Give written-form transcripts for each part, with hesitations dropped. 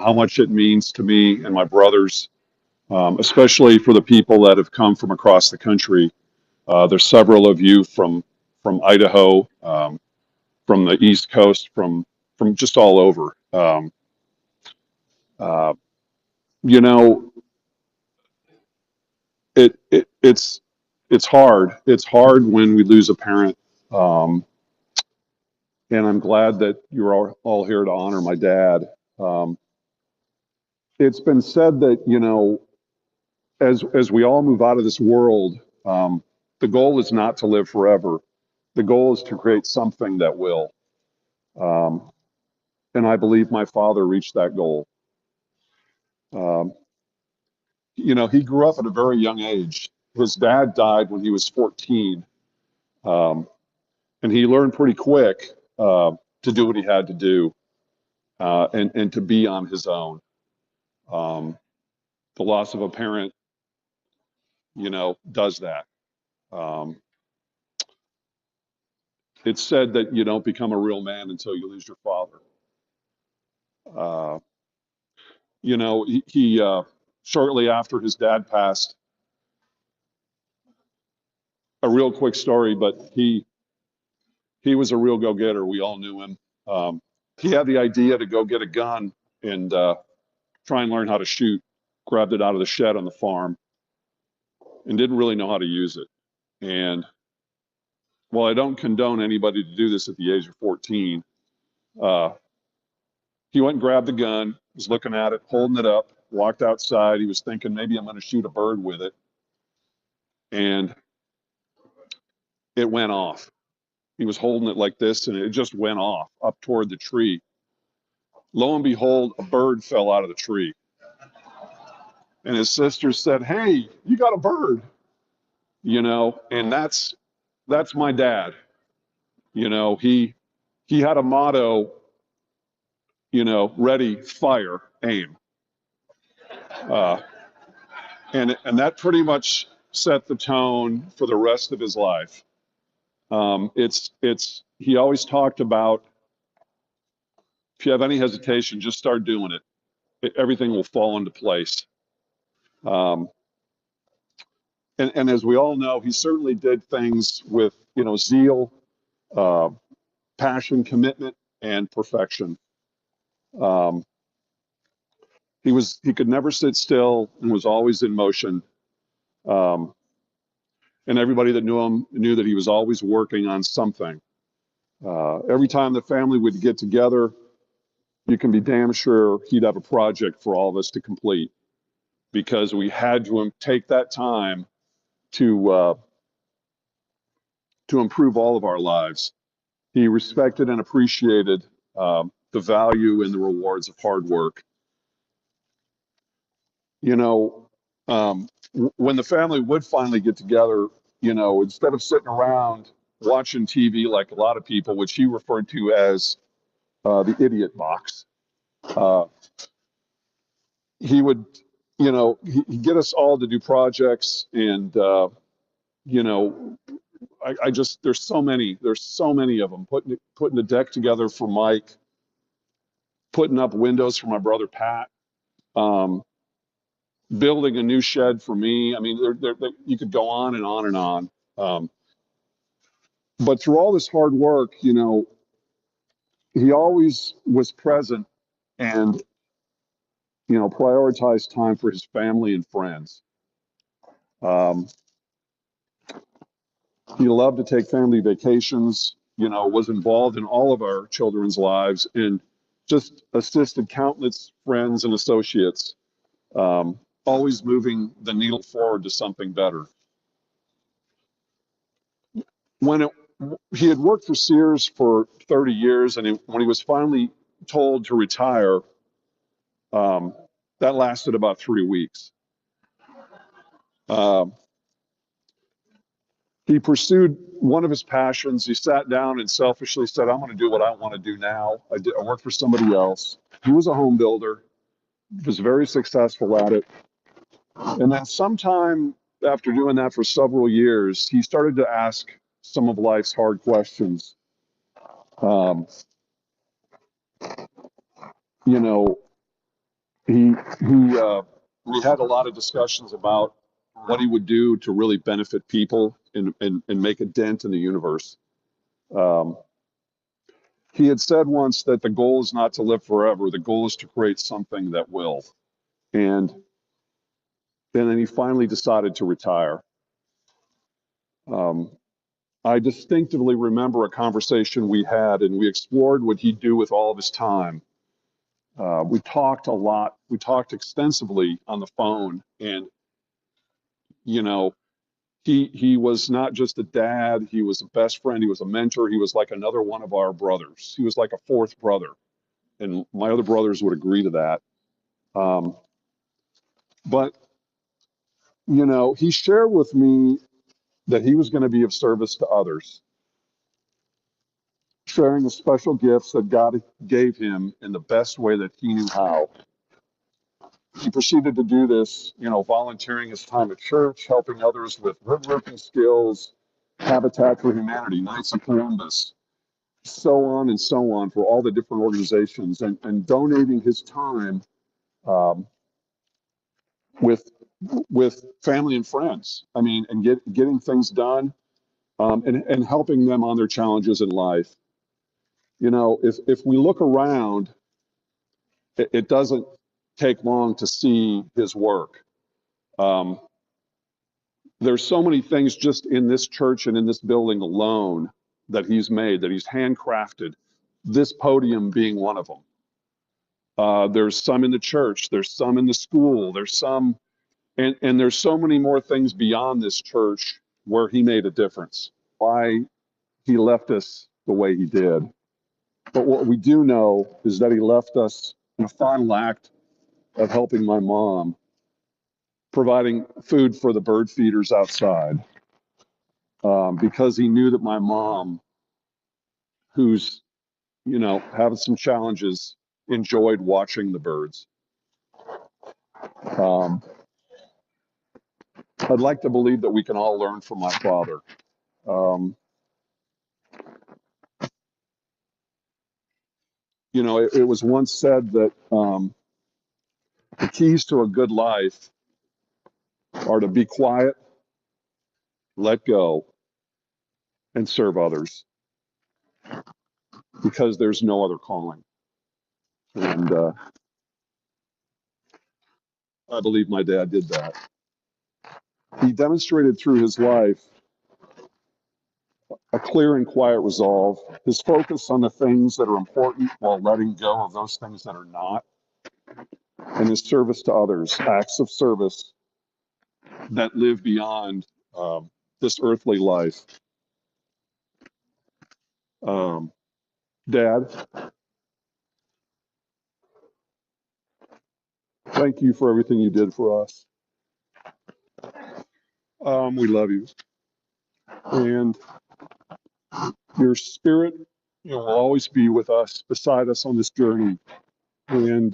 how much it means to me and my brothers, especially for the people that have come from across the country. There's several of you from Idaho, from the East Coast, from just all over. Uh, you know, it's it's hard. It's hard when we lose a parent. Um, and I'm glad that you're all here to honor my dad. Um, it's been said that, as we all move out of this world, the goal is not to live forever. The goal is to create something that will. Um, and I believe my father reached that goal. Um, he grew up at a very young age. His dad died when he was 14, um, and he learned pretty quick to do what he had to do, and to be on his own. Um, the loss of a parent, does that. Um, it's said that you don't become a real man until you lose your father. Uh, he shortly after his dad passed, a real quick story, but he was a real go-getter. We all knew him. He had the idea to go get a gun and try and learn how to shoot. Grabbed it out of the shed on the farm and didn't really know how to use it. And while I don't condone anybody to do this at the age of 14, uh, he went and grabbed the gun, was looking at it, holding it up, walked outside. He was thinking maybe I'm going to shoot a bird with it. And it went off. He was holding it like this and it just went off up toward the tree. Lo and behold, a bird fell out of the tree. And his sister said, "Hey, you got a bird," and that's my dad. He had a motto, ready, fire, aim. Uh, and that pretty much set the tone for the rest of his life. He always talked about, if you have any hesitation, just start doing it. Everything will fall into place. Um, and as we all know, he certainly did things with, zeal, uh, passion, commitment, and perfection. Um, he could never sit still and was always in motion. Um, and everybody that knew him knew that he was always working on something. Every time the family would get together, you can be damn sure he'd have a project for all of us to complete, because we had to take that time to to improve all of our lives. He respected and appreciated the value and the rewards of hard work. You know, when the family would finally get together, instead of sitting around watching TV like a lot of people, which he referred to as the idiot box, uh, he would, he'd get us all to do projects. And, you know, I just, there's so many of them. Putting the deck together for Mike, putting up windows for my brother Pat, um, building a new shed for me. I mean, you could go on and on and on. Um, but through all this hard work, he always was present and, prioritized time for his family and friends. Um, he loved to take family vacations, was involved in all of our children's lives and just assisted countless friends and associates, always moving the needle forward to something better. When he had worked for Sears for 30 years, and when he was finally told to retire, um, that lasted about 3 weeks. Um, he pursued one of his passions. He sat down and selfishly said, "I'm going to do what I want to do now." I worked for somebody else. He was a home builder, was very successful at it. And then sometime after doing that for several years, he started to ask some of life's hard questions. Um, you know, we had a lot of discussions about what he would do to really benefit people and make a dent in the universe. Um, he had said once that the goal is not to live forever. The goal is to create something that will. And then he finally decided to retire. Um, I distinctively remember a conversation we had, and we explored what he'd do with all of his time. We talked a lot. We talked extensively on the phone, and you know, he was not just a dad. He was a best friend. He was a mentor. He was like another one of our brothers. He was like a fourth brother, and my other brothers would agree to that. Um, but he shared with me that he was going to be of service to others, sharing the special gifts that God gave him in the best way that he knew how. He proceeded to do this, volunteering his time at church, helping others with woodworking skills, Habitat for Humanity, Knights of Columbus, so on and so on for all the different organizations, and donating his time um, with family and friends. I mean, and getting things done, and helping them on their challenges in life. If we look around, it doesn't take long to see his work. Um, there's so many things just in this church and in this building alone that he's made, that he's handcrafted, this podium being one of them. There's some in the church, there's some in the school, there's some, and there's so many more things beyond this church where he made a difference. Why he left us the way he did. But what we do know is that he left us in a final act of helping my mom, providing food for the bird feeders outside, because he knew that my mom, who's, having some challenges, enjoyed watching the birds. Um, I'd like to believe that we can all learn from my father. Um, it was once said that the keys to a good life are to be quiet, let go, and serve others, because there's no other calling. And I believe my dad did that. He demonstrated through his life a clear and quiet resolve, his focus on the things that are important while letting go of those things that are not, and his service to others, acts of service that live beyond this earthly life. Um, Dad, thank you for everything you did for us. We love you. And your spirit, will always be with us, beside us on this journey. And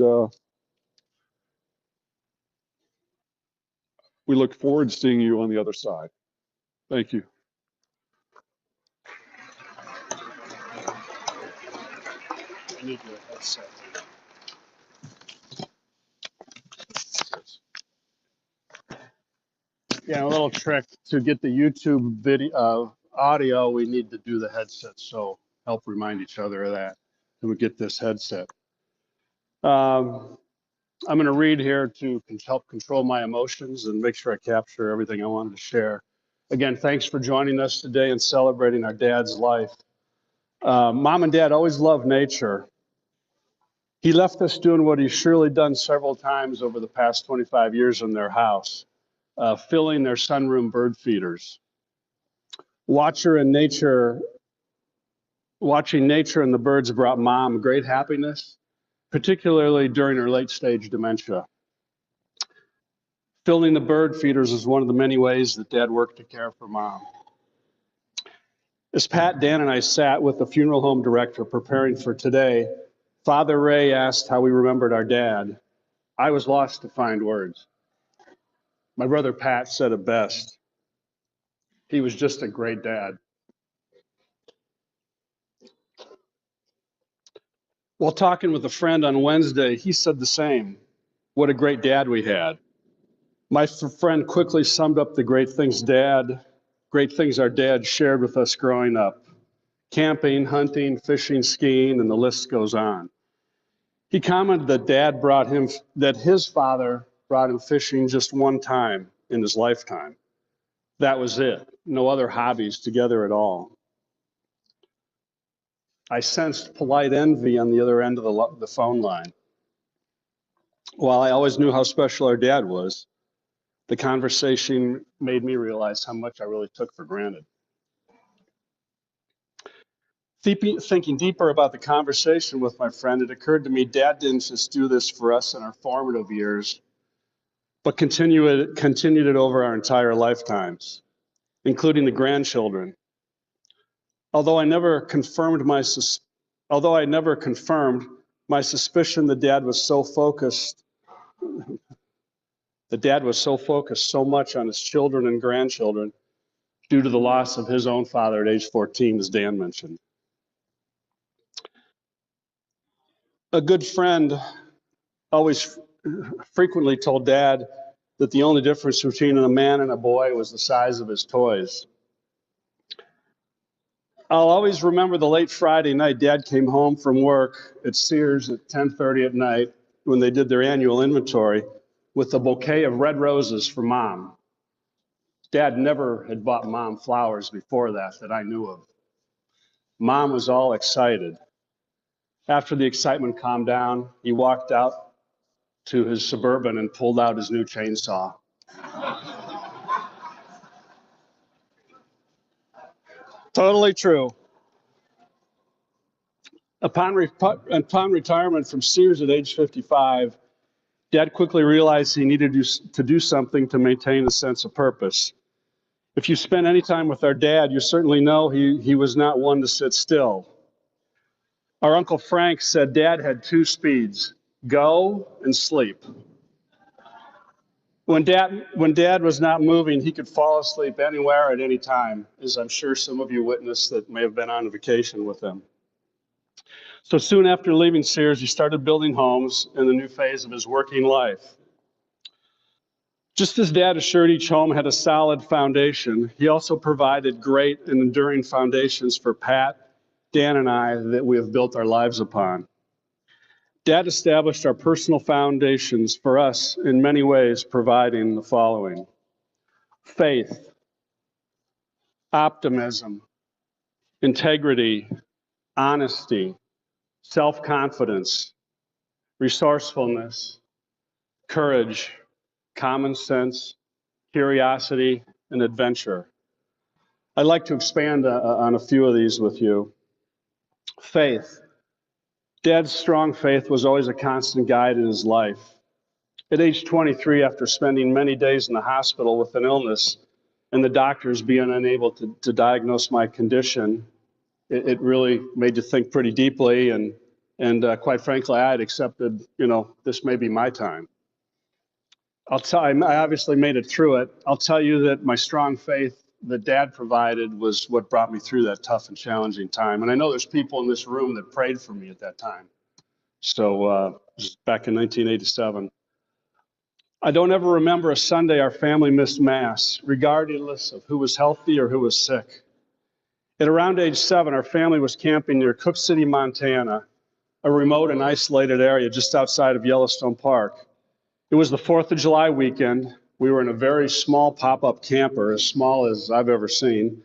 we look forward to seeing you on the other side. Thank you. I need your headset. Yeah, a little trick to get the YouTube video audio. We need to do the headset, so help remind each other of that. And we get this headset. I'm going to read here to help control my emotions and make sure I capture everything I wanted to share. Again, thanks for joining us today and celebrating our dad's life. Mom and Dad always loved nature. He left us doing what he's surely done several times over the past 25 years in their house, filling their sunroom bird feeders. Watching nature and the birds brought Mom great happiness, particularly during her late stage dementia. Filling the bird feeders is one of the many ways that Dad worked to care for Mom. As Pat, Dan, and I sat with the funeral home director preparing for today, Father Ray asked how we remembered our dad. I was lost to find words. My brother Pat said it best. He was just a great dad. While talking with a friend on Wednesday, he said the same. What a great dad we had. My friend quickly summed up the great things our dad shared with us growing up. Camping, hunting, fishing, skiing, and the list goes on. He commented that his father brought him fishing just one time in his lifetime. That was it. No other hobbies together at all. I sensed polite envy on the other end of the phone line. While I always knew how special our dad was, the conversation made me realize how much I really took for granted. Thinking deeper about the conversation with my friend, it occurred to me Dad didn't just do this for us in our formative years, but continued it over our entire lifetimes, including the grandchildren. Although I never confirmed my suspicion that Dad was so focused so much on his children and grandchildren due to the loss of his own father at age 14, as Dan mentioned. A good friend always frequently told Dad that the only difference between a man and a boy was the size of his toys. I'll always remember the late Friday night Dad came home from work at Sears at 10:30 at night when they did their annual inventory with a bouquet of red roses for Mom. Dad never had bought Mom flowers before that I knew of. Mom was all excited. After the excitement calmed down, he walked out to his Suburban and pulled out his new chainsaw. Totally true. Upon retirement from Sears at age 55, Dad quickly realized he needed to do something to maintain a sense of purpose. If you spent any time with our dad, you certainly know he was not one to sit still. Our Uncle Frank said Dad had two speeds, go and sleep. When Dad was not moving, he could fall asleep anywhere at any time, as I'm sure some of you witnessed that may have been on a vacation with him. So soon after leaving Sears, he started building homes in the new phase of his working life. Just as Dad assured each home had a solid foundation, he also provided great and enduring foundations for Pat, Dan, and I that we have built our lives upon. Dad established our personal foundations for us in many ways, providing the following: faith, optimism, integrity, honesty, self-confidence, resourcefulness, courage, common sense, curiosity, and adventure. I'd like to expand on a few of these with you. Faith. Dad's strong faith was always a constant guide in his life. At age 23, after spending many days in the hospital with an illness and the doctors being unable to diagnose my condition, it really made you think pretty deeply, and quite frankly, I had accepted, this may be my time. I obviously made it through it. I'll tell you that my strong faith that Dad provided was what brought me through that tough and challenging time. And I know there's people in this room that prayed for me at that time. So this is back in 1987. I don't ever remember a Sunday our family missed Mass, regardless of who was healthy or who was sick. At around age 7, our family was camping near Cook City, Montana, a remote and isolated area just outside of Yellowstone Park. It was the 4th of July weekend. We were in a very small pop-up camper, as small as I've ever seen.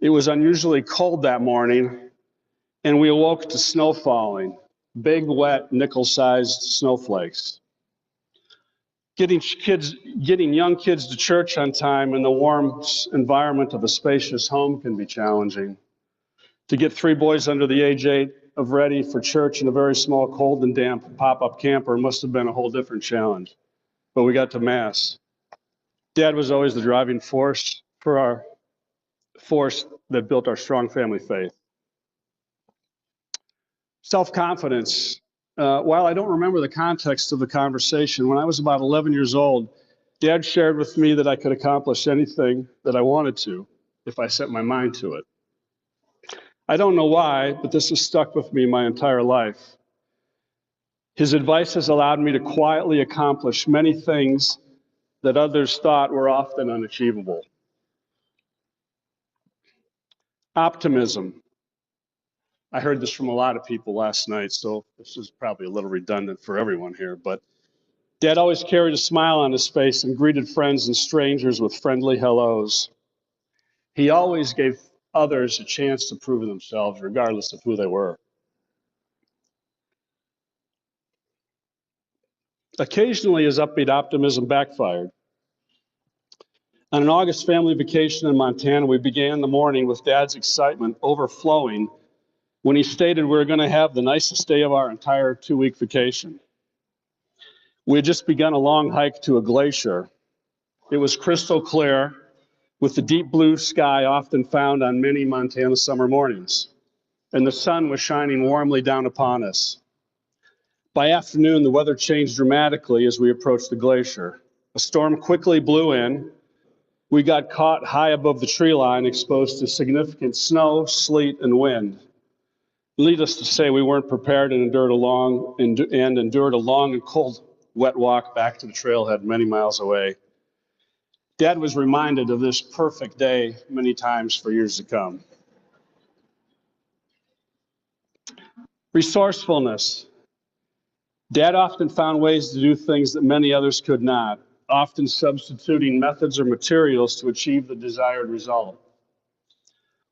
It was unusually cold that morning, and we awoke to snow falling, big, wet, nickel-sized snowflakes. Getting young kids to church on time in the warm environment of a spacious home can be challenging. To get 3 boys under the age 8 of ready for church in a very small, cold and damp pop-up camper must have been a whole different challenge. But we got to Mass. Dad was always the driving force that built our strong family faith. Self-confidence. While I don't remember the context of the conversation, when I was about 11 years old, Dad shared with me that I could accomplish anything that I wanted to if I set my mind to it. I don't know why, but this has stuck with me my entire life. His advice has allowed me to quietly accomplish many things that others thought were often unachievable. Optimism. I heard this from a lot of people last night, so this is probably a little redundant for everyone here, but Dad always carried a smile on his face and greeted friends and strangers with friendly hellos. He always gave others a chance to prove themselves, regardless of who they were. Occasionally, his upbeat optimism backfired. On an August family vacation in Montana, we began the morning with Dad's excitement overflowing when he stated we were going to have the nicest day of our entire 2-week vacation. We had just begun a long hike to a glacier. It was crystal clear, with the deep blue sky often found on many Montana summer mornings, and the sun was shining warmly down upon us. By afternoon, the weather changed dramatically as we approached the glacier. A storm quickly blew in. We got caught high above the tree line, exposed to significant snow, sleet, and wind. Needless to say, we weren't prepared and endured a long and cold, wet walk back to the trailhead many miles away. Dad was reminded of this perfect day many times for years to come. Resourcefulness. Dad often found ways to do things that many others could not, often substituting methods or materials to achieve the desired result.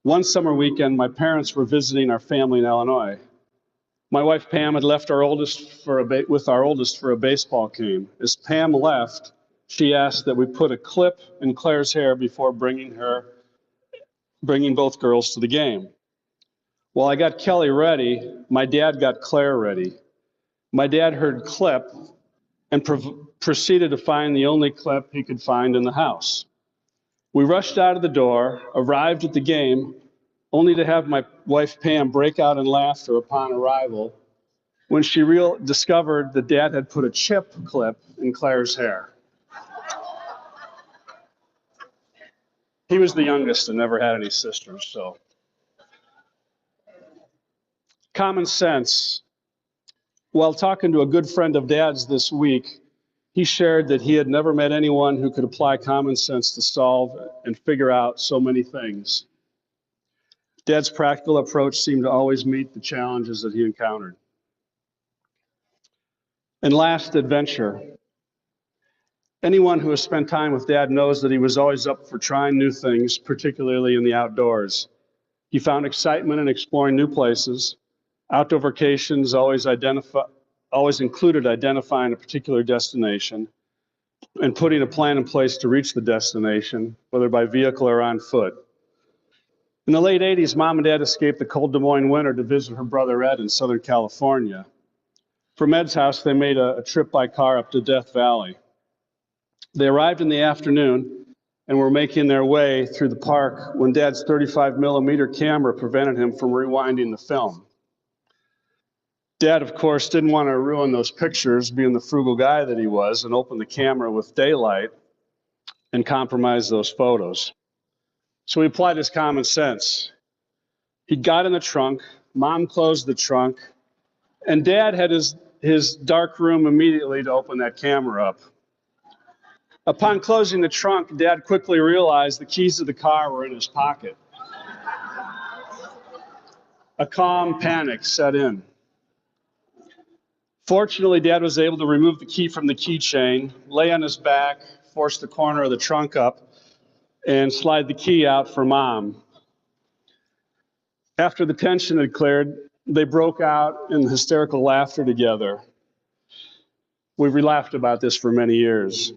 One summer weekend, my parents were visiting our family in Illinois. My wife Pam had left with our oldest for a baseball game. As Pam left, she asked that we put a clip in Claire's hair before bringing both girls to the game. While I got Kelly ready, my dad got Claire ready. My dad heard clip and proceeded to find the only clip he could find in the house. We rushed out of the door, arrived at the game, only to have my wife Pam break out in laughter upon arrival when she discovered that Dad had put a chip clip in Claire's hair. He was the youngest and never had any sisters, so. Common sense. While talking to a good friend of Dad's this week, he shared that he had never met anyone who could apply common sense to solve and figure out so many things. Dad's practical approach seemed to always meet the challenges that he encountered. And last, adventure. Anyone who has spent time with Dad knows that he was always up for trying new things, particularly in the outdoors. He found excitement in exploring new places. Outdoor vacations always included identifying a particular destination and putting a plan in place to reach the destination, whether by vehicle or on foot. In the late 80s, Mom and Dad escaped the cold Des Moines winter to visit her brother Ed in Southern California. From Ed's house, they made a trip by car up to Death Valley. They arrived in the afternoon and were making their way through the park when Dad's 35-millimeter camera prevented him from rewinding the film. Dad, of course, didn't want to ruin those pictures, being the frugal guy that he was, and open the camera with daylight and compromise those photos. So he applied his common sense. He got in the trunk, Mom closed the trunk, and Dad had his dark room immediately to open that camera up. Upon closing the trunk, Dad quickly realized the keys to the car were in his pocket. A calm panic set in. Fortunately, Dad was able to remove the key from the keychain, lay on his back, force the corner of the trunk up, and slide the key out for Mom. After the tension had cleared, they broke out in hysterical laughter together. We've laughed about this for many years.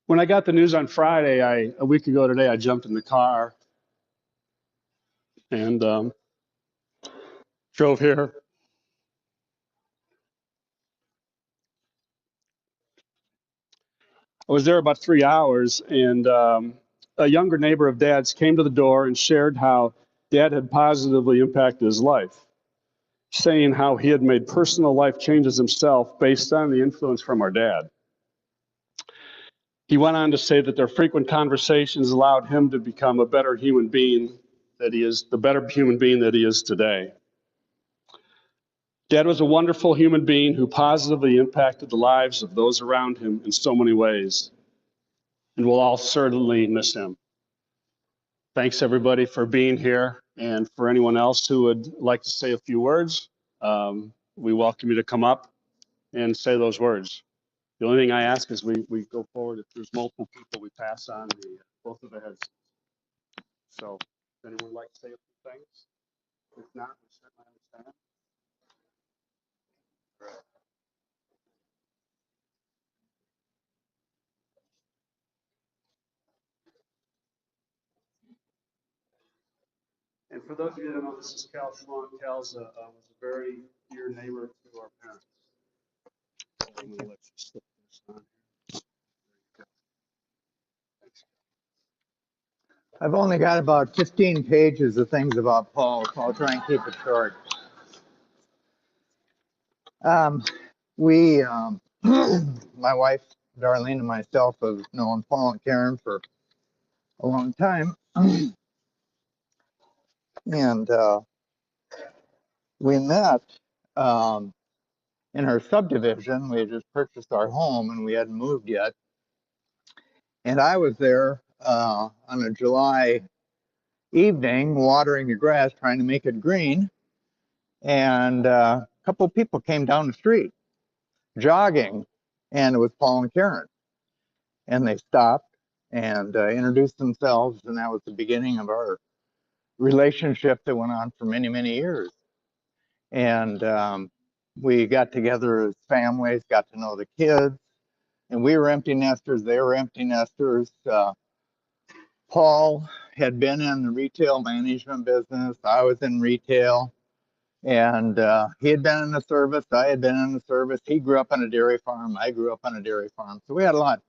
When I got the news on Friday, a week ago today, I jumped in the car and drove here. I was there about 3 hours, and a younger neighbor of Dad's came to the door and shared how Dad had positively impacted his life, saying how he had made personal life changes himself based on the influence from our dad. He went on to say that their frequent conversations allowed him to become the better human being that he is today. Dad was a wonderful human being who positively impacted the lives of those around him in so many ways, and we'll all certainly miss him. Thanks everybody for being here, and for anyone else who would like to say a few words, we welcome you to come up and say those words. The only thing I ask is we go forward. If there's multiple people, we pass on both of the heads. So, does anyone like to say a few things? If not, we certainly understand. And for those of you that know, this is Cal Schwan. Cal's was a very dear neighbor to our parents. So I'm going to let you slip this on. I've only got about 15 pages of things about Paul, so I'll try and keep it short. We, my wife, Darlene, and myself have known Paul and Karen for a long time. And we met in her subdivision. We had just purchased our home and we hadn't moved yet. And I was there on a July evening watering the grass, trying to make it green. And a couple of people came down the street jogging, and it was Paul and Karen. And they stopped and introduced themselves, and that was the beginning of our relationship that went on for many, many years. And we got together as families, got to know the kids, and we were empty nesters, they were empty nesters. Paul had been in the retail management business, I was in retail. And he had been in the service, I had been in the service. He grew up on a dairy farm, I grew up on a dairy farm. So we had a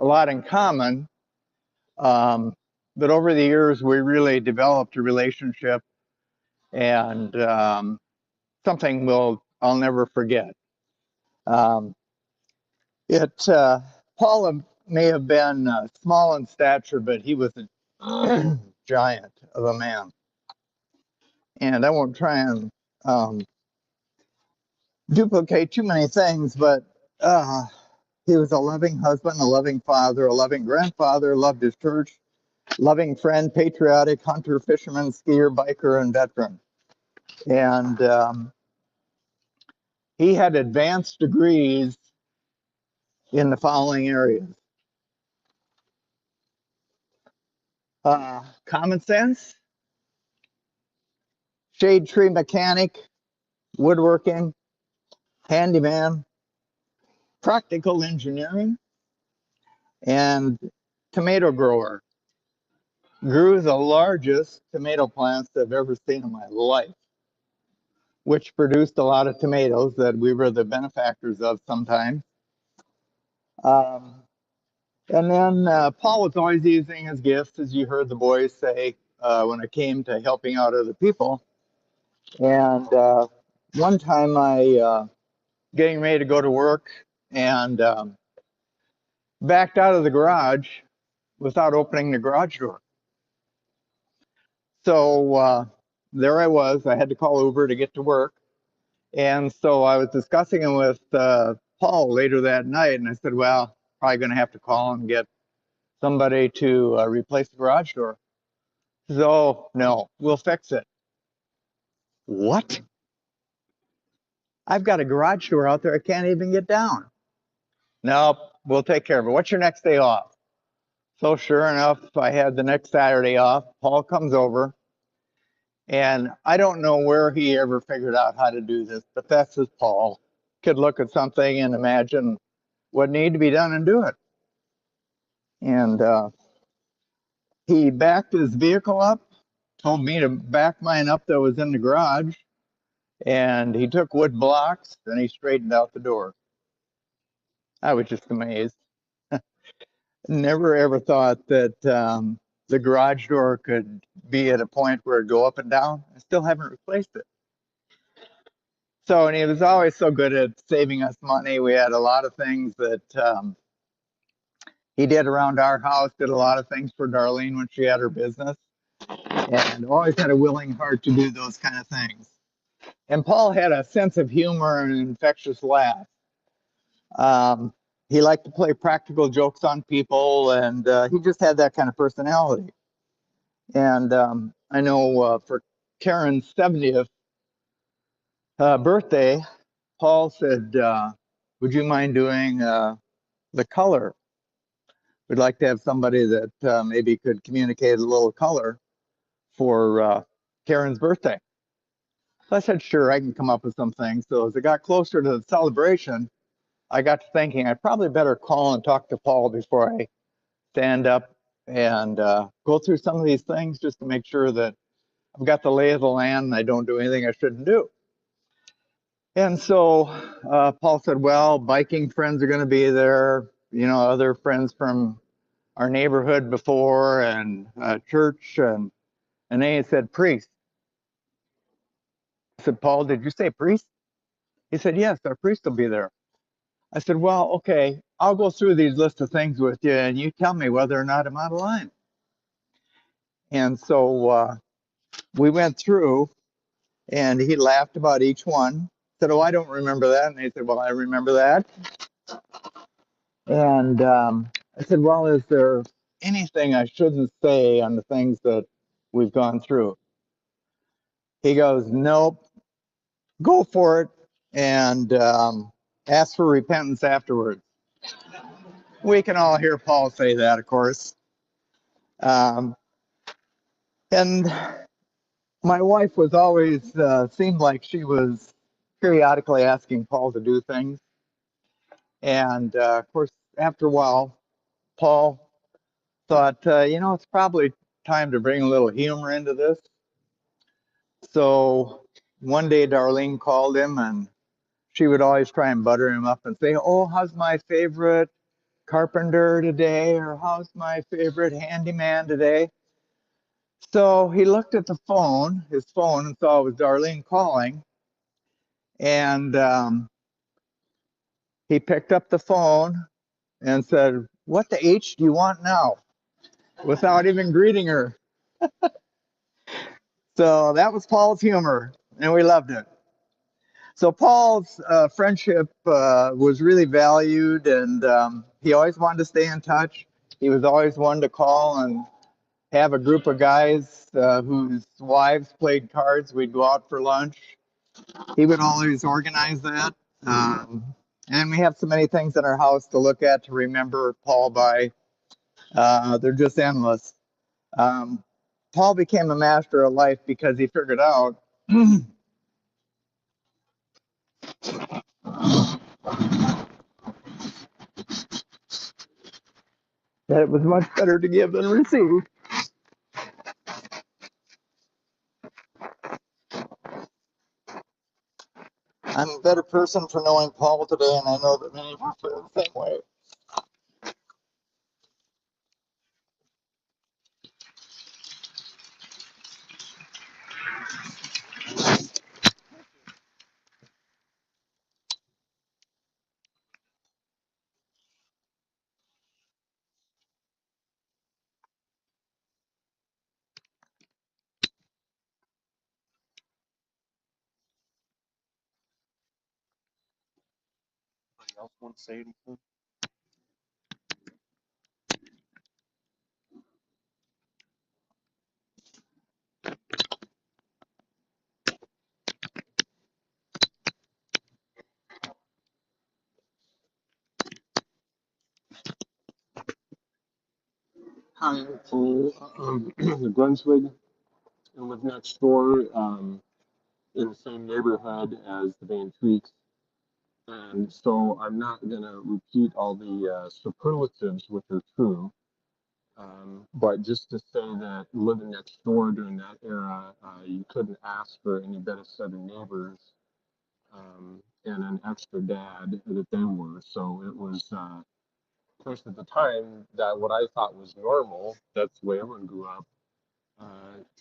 lot in common. But over the years, we really developed a relationship, and something I'll never forget. Um, Paul may have been small in stature, but he was a giant of a man. And I won't try and duplicate too many things, but he was a loving husband, a loving father, a loving grandfather, loved his church, loving friend, patriotic hunter, fisherman, skier, biker, and veteran. And he had advanced degrees in the following areas. Common sense, shade tree mechanic, woodworking, handyman, practical engineering, and tomato grower. Grew the largest tomato plants I've ever seen in my life, which produced a lot of tomatoes that we were the benefactors of sometimes. And then Paul was always using his gifts, as you heard the boys say, when it came to helping out other people. And one time I getting ready to go to work and backed out of the garage without opening the garage door. So there I was. I had to call Uber to get to work. And so I was discussing it with Paul later that night, and I said, well, probably going to have to call and get somebody to replace the garage door. So, no, we'll fix it. What? I've got a garage door out there I can't even get down. Nope, we'll take care of it. What's your next day off? So sure enough, I had the next Saturday off. Paul comes over, and I don't know where he ever figured out how to do this, but that's just Paul. Could look at something and imagine what needed to be done and do it. And he backed his vehicle up, told me to back mine up that was in the garage, and he took wood blocks and he straightened out the door. I was just amazed. Never ever thought that the garage door could be at a point where it'd go up and down. I still haven't replaced it. So, and he was always so good at saving us money. We had a lot of things that he did around our house, did a lot of things for Darlene when she had her business, and always had a willing heart to do those kind of things. And Paul had a sense of humor and an infectious laugh. Um, he liked to play practical jokes on people, and he just had that kind of personality. And I know for Karen's 70th birthday, Paul said, would you mind doing the color? We'd like to have somebody that maybe could communicate a little color for Karen's birthday. So I said, sure, I can come up with some things. So as it got closer to the celebration, I got to thinking I'd probably better call and talk to Paul before I stand up and go through some of these things just to make sure that I've got the lay of the land and I don't do anything I shouldn't do. And so Paul said, well, biking friends are going to be there, you know, other friends from our neighborhood before, and church, and then he said, priest. I said, Paul, did you say priest? He said, yes, our priest will be there. I said, well, okay, I'll go through these list of things with you, and you tell me whether or not I'm out of line. And so we went through, and he laughed about each one. Said, oh, I don't remember that. And he said, well, I remember that. And I said, well, is there anything I shouldn't say on the things that we've gone through? He goes, nope, go for it, and ask for repentance afterwards. We can all hear Paul say that, of course. Um, and my wife was always, seemed like she was periodically asking Paul to do things. And of course, after a while, Paul thought, you know, it's probably time to bring a little humor into this. So one day, Darlene called him, and she would always try and butter him up and say, oh, how's my favorite carpenter today? Or how's my favorite handyman today? So he looked at his phone, and saw it was Darlene calling. And he picked up the phone and said, what the H do you want now? Without even greeting her. So that was Paul's humor, and we loved it. So Paul's friendship was really valued, and he always wanted to stay in touch. He was always one to call and have a group of guys whose wives played cards. We'd go out for lunch. He would always organize that. And we have so many things in our house to look at to remember Paul by. They're just endless. Paul became a master of life because he figured out that it was much better to give than receive. I'm a better person for knowing Paul today, and I know that many of you feel the same way. Anybody else want to say anything? Hi, Paul. Brunswick, and live next door in the same neighborhood as the VanTreecks. And so I'm not going to repeat all the superlatives, which are true. But just to say that living next door during that era, you couldn't ask for any better set of neighbors and an extra dad that they were. So it was, of course, at the time, that what I thought was normal, that's the way everyone grew up.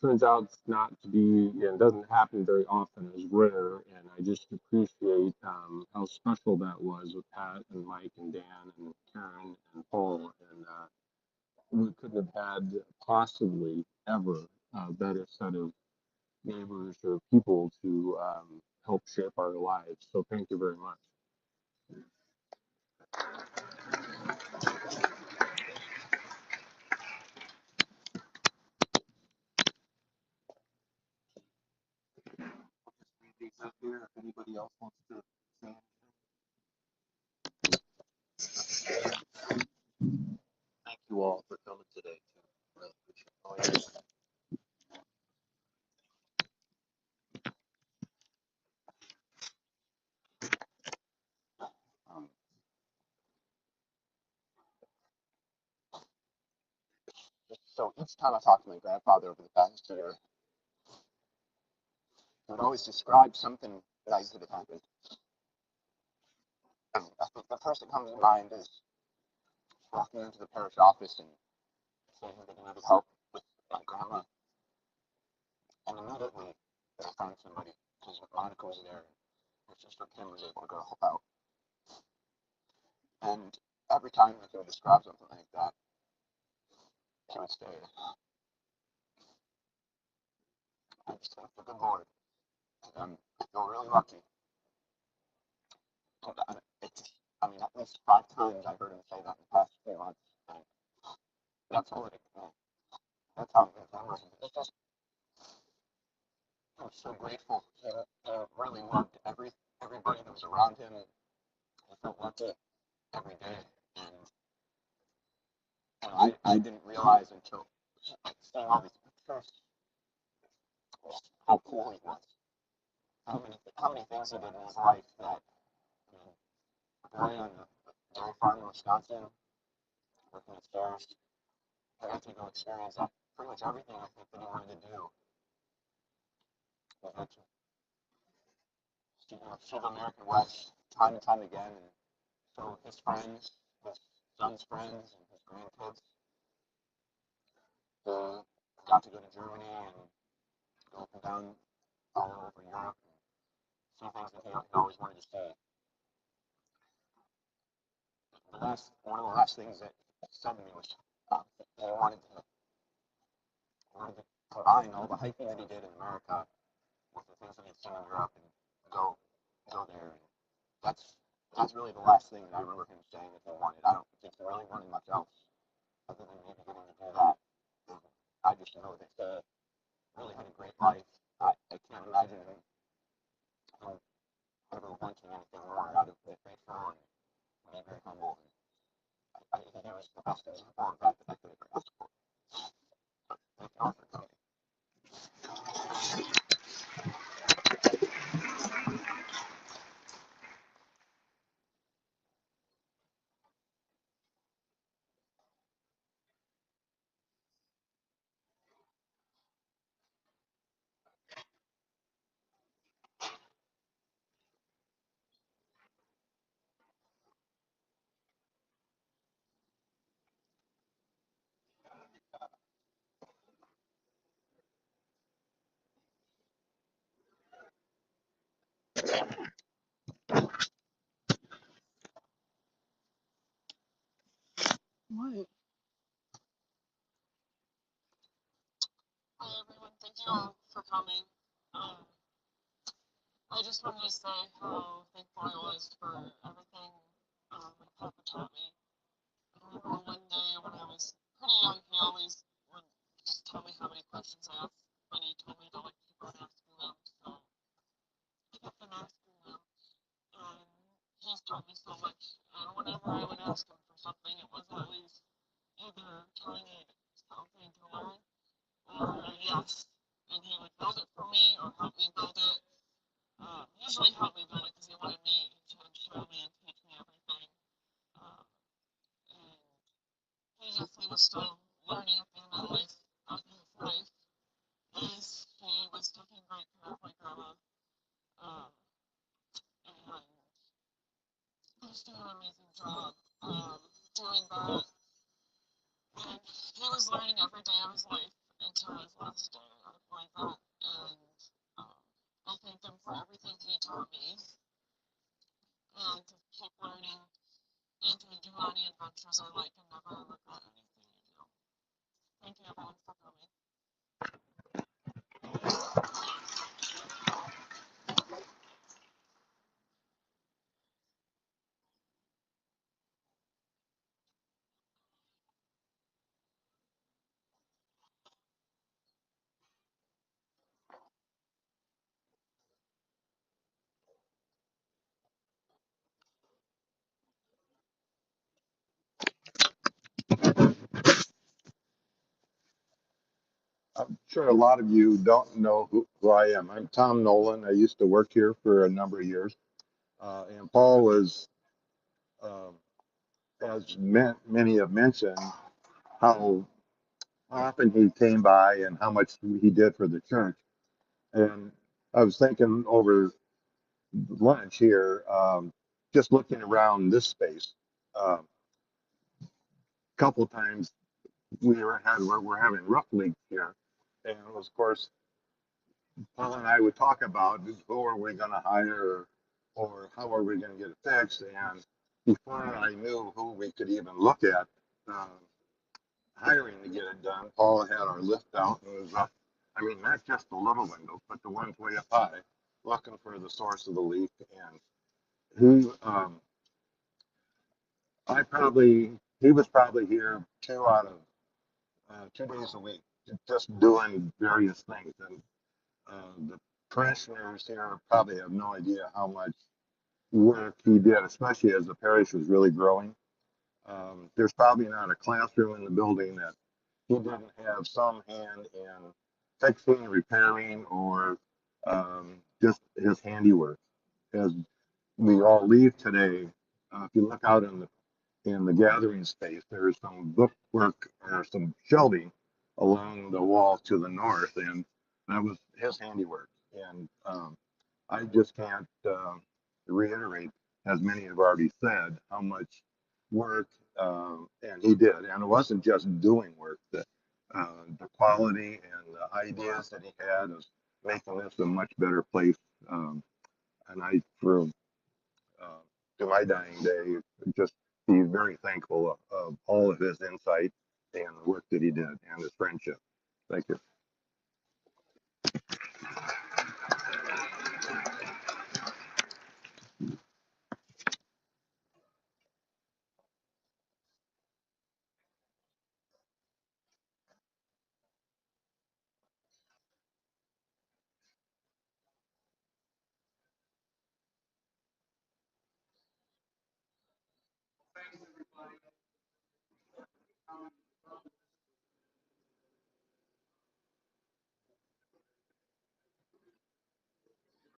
Turns out not to be, and doesn't happen very often. It's rare, and I just appreciate how special that was with Pat and Mike and Dan and Karen and Paul. And we couldn't have had possibly ever a better set of neighbors or people to help shape our lives. So thank you very much. Just leave these up here if anybody else wants to say anything. Thank you all for coming today too. Really appreciate it. Um, so each time I talked to my grandfather over the past year, he would always describe something nice that had happened. And I think the first that comes to mind is walking into the parish office and saying that he needed help with my grandma. And immediately I found somebody because Monica was there and her sister Kim was able to go help out. And every time that he would describe something like that, he would say, I just thank the good Lord. I feel really lucky. And I mean, at least 5 times I heard him say that in the past few months. And that's all it, that's how he remembers it. It's just, I'm so grateful. He really loved everybody that was around him. And he felt lucky every day. And I didn't realize until like seeing all these pictures how cool he was. How many things he did in his life that going on the dairy farm in Wisconsin, working at stores, I got to go experience that pretty much everything I think that he wanted to do. I got to see the American West time and time again, and so his friends, his son's friends, and his grandkids, got to go to Germany and go up and down all over Europe and see things that he always wanted to see. One of the last things that he said to me was that he wanted to combine all the hiking that he did in America with the things that he'd seen in Europe and go there. And that's really the last thing that I remember him saying that he wanted. I don't think he really wanted much else other than maybe getting to do that. And I just know that he really had a great life. I can't imagine him ever wanting anything more out of it. Grateful and being very humble. And I think he was the best example of that I could ever ask for. Thank you all for coming. What? Hi everyone, thank you all for coming. I just wanted to say how thankful I was for everything my papa taught me. I remember one day when I was pretty young, he always would just tell me how many questions I asked, but he told me to like keep on asking them, so I kept on asking them, and he's taught me so much. And whenever I would ask him for something, it was always either telling me something to learn or a yes, and he would build it for me or help me build it. Usually help me build it because he wanted me to show me and teach me everything. And he was still learning at the end of his life. As he was taking great care of my grandma. And he was doing an amazing job doing that. And he was learning every day of his life until his last day, I believe that. And I thank him for everything he taught me and to keep learning and to do any adventures I like and never regret anything I do. Thank you everyone for coming. I'm sure a lot of you don't know who I am. I'm Tom Nolan. I used to work here for a number of years. And Paul was, um, as many have mentioned, how often he came by and how much he did for the church. And I was thinking over lunch here, just looking around this space, a couple of times we're having roof leaks here. And of course, Paul and I would talk about who are we going to hire or how are we going to get it fixed. And before I knew who we could even look at hiring to get it done, Paul had our lift out and was up. I mean, not just the little windows, but the ones way up high, looking for the source of the leak. And he was probably here 2 days a week, just doing various things. And the parishioners here probably have no idea how much work he did, especially as the parish was really growing. There's probably not a classroom in the building that he didn't have some hand in fixing, repairing, or just his handiwork. As we all leave today, if you look out in the gathering space, there's some bookwork or some shelving along the wall to the north, and that was his handiwork. And I just can't reiterate, as many have already said, how much work and he did. And it wasn't just doing work, the quality and the ideas that he had of making this a much better place. And uh, to my dying day, just be very thankful of all of his insight and the work that he did and his friendship. Thank you.